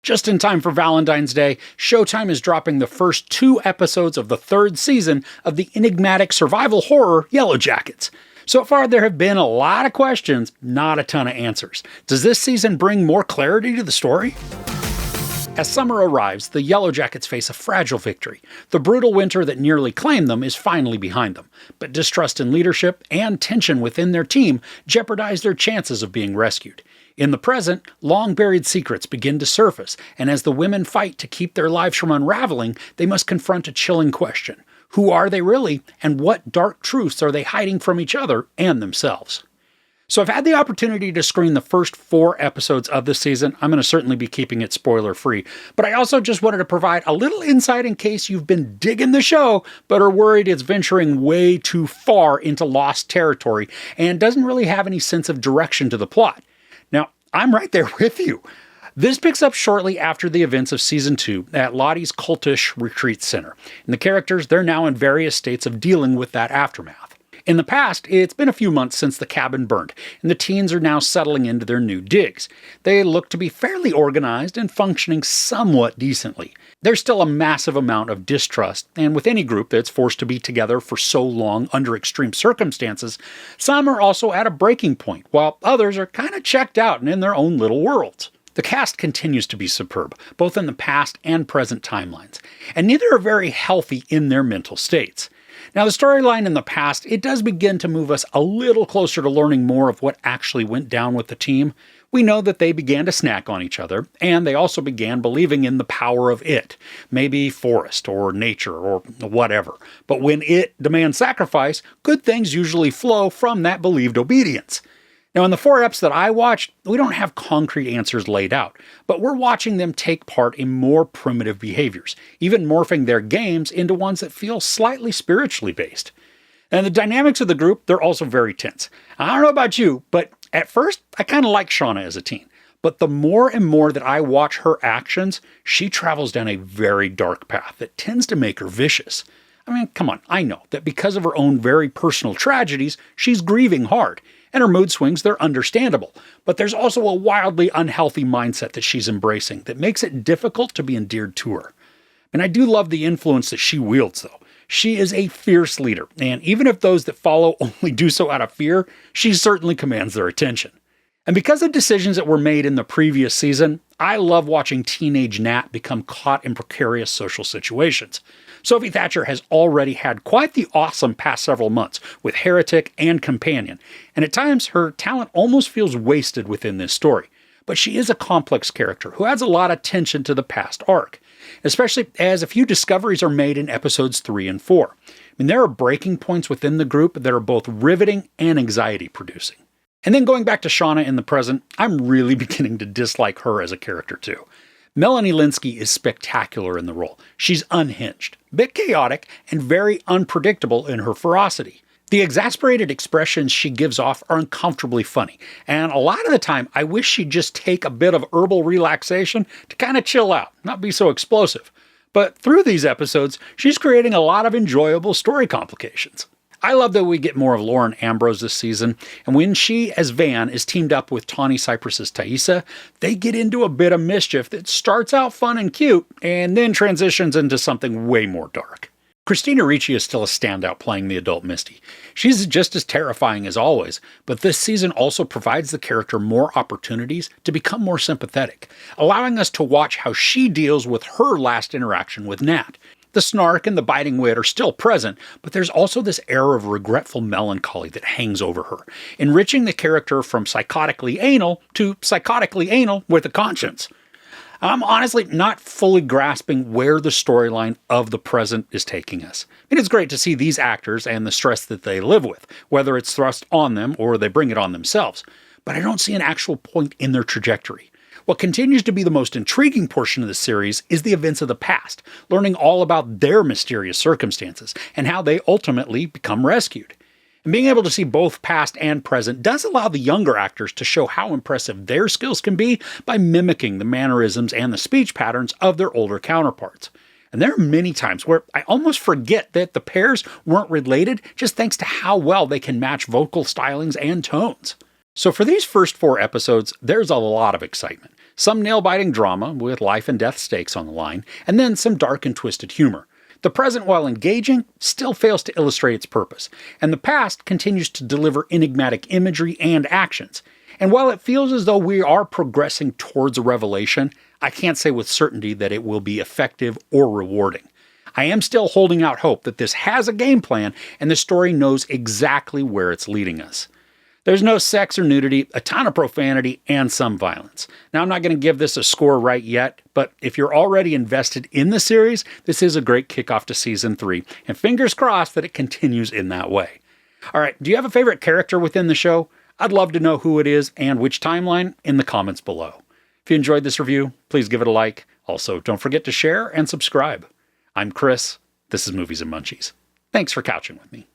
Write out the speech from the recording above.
Just in time for Valentine's Day, Showtime is dropping the first 2 episodes of the 3rd season of the enigmatic survival horror Yellowjackets. So far, there have been a lot of questions, not a ton of answers. Does this season bring more clarity to the story? As summer arrives, the Yellowjackets face a fragile victory. The brutal winter that nearly claimed them is finally behind them, but distrust in leadership and tension within their team jeopardize their chances of being rescued. In the present, long-buried secrets begin to surface, and as the women fight to keep their lives from unraveling, they must confront a chilling question. Who are they really, and what dark truths are they hiding from each other and themselves? So I've had the opportunity to screen the first 4 episodes of this season. I'm going to certainly be keeping it spoiler-free, but I also just wanted to provide a little insight in case you've been digging the show, but are worried it's venturing way too far into lost territory and doesn't really have any sense of direction to the plot. Now, I'm right there with you. This picks up shortly after the events of Season 2 at Lottie's cultish retreat center, and the characters, they're now in various states of dealing with that aftermath. In the past, it's been a few months since the cabin burned, and the teens are now settling into their new digs. They look to be fairly organized and functioning somewhat decently. There's still a massive amount of distrust, and with any group that's forced to be together for so long under extreme circumstances, some are also at a breaking point, while others are kind of checked out and in their own little worlds. The cast continues to be superb, both in the past and present timelines, and neither are very healthy in their mental states. Now, the storyline in the past, it does begin to move us a little closer to learning more of what actually went down with the team. We know that they began to snack on each other, and they also began believing in the power of it, maybe forest or nature or whatever. But when it demands sacrifice, good things usually flow from that believed obedience. Now, in the 4 eps that I watched, we don't have concrete answers laid out, but we're watching them take part in more primitive behaviors, even morphing their games into ones that feel slightly spiritually based. And the dynamics of the group, they're also very tense. I don't know about you, but at first, I kind of liked Shauna as a teen. But the more and more that I watch her actions, she travels down a very dark path that tends to make her vicious. I mean, come on, I know that because of her own very personal tragedies, she's grieving hard. And her mood swings, they're understandable. But there's also a wildly unhealthy mindset that she's embracing that makes it difficult to be endeared to her. And I do love the influence that she wields, though. She is a fierce leader, and even if those that follow only do so out of fear, she certainly commands their attention. And because of decisions that were made in the previous season, I love watching teenage Nat become caught in precarious social situations. Sophie Thatcher has already had quite the awesome past several months with Heretic and Companion, and at times her talent almost feels wasted within this story. But she is a complex character who adds a lot of tension to the past arc, especially as a few discoveries are made in episodes 3 and 4. I mean, there are breaking points within the group that are both riveting and anxiety-producing. And then going back to Shauna in the present, I'm really beginning to dislike her as a character too. Melanie Lynskey is spectacular in the role. She's unhinged, a bit chaotic, and very unpredictable in her ferocity. The exasperated expressions she gives off are uncomfortably funny, and a lot of the time I wish she'd just take a bit of herbal relaxation to kind of chill out, not be so explosive. But through these episodes, she's creating a lot of enjoyable story complications. I love that we get more of Lauren Ambrose this season, and when she, as Van, is teamed up with Tawny Cypress's Thaisa, they get into a bit of mischief that starts out fun and cute, and then transitions into something way more dark. Christina Ricci is still a standout playing the adult Misty. She's just as terrifying as always, but this season also provides the character more opportunities to become more sympathetic, allowing us to watch how she deals with her last interaction with Nat. The snark and the biting wit are still present, but there's also this air of regretful melancholy that hangs over her, enriching the character from psychotically anal to psychotically anal with a conscience. I'm honestly not fully grasping where the storyline of the present is taking us. I mean, it's great to see these actors and the stress that they live with, whether it's thrust on them or they bring it on themselves, but I don't see an actual point in their trajectory. What continues to be the most intriguing portion of the series is the events of the past, learning all about their mysterious circumstances and how they ultimately become rescued. And being able to see both past and present does allow the younger actors to show how impressive their skills can be by mimicking the mannerisms and the speech patterns of their older counterparts. And there are many times where I almost forget that the pairs weren't related just thanks to how well they can match vocal stylings and tones. So for these first 4 episodes, there's a lot of excitement. some nail-biting drama with life and death stakes on the line, and then some dark and twisted humor. The present, while engaging, still fails to illustrate its purpose, and the past continues to deliver enigmatic imagery and actions. And while it feels as though we are progressing towards a revelation, I can't say with certainty that it will be effective or rewarding. I am still holding out hope that this has a game plan and the story knows exactly where it's leading us. There's no sex or nudity, a ton of profanity, and some violence. Now, I'm not going to give this a score right yet, but if you're already invested in the series, this is a great kickoff to Season 3, and fingers crossed that it continues in that way. All right, do you have a favorite character within the show? I'd love to know who it is and which timeline in the comments below. If you enjoyed this review, please give it a like. Also, don't forget to share and subscribe. I'm Chris. This is Movies and Munchies. Thanks for couching with me.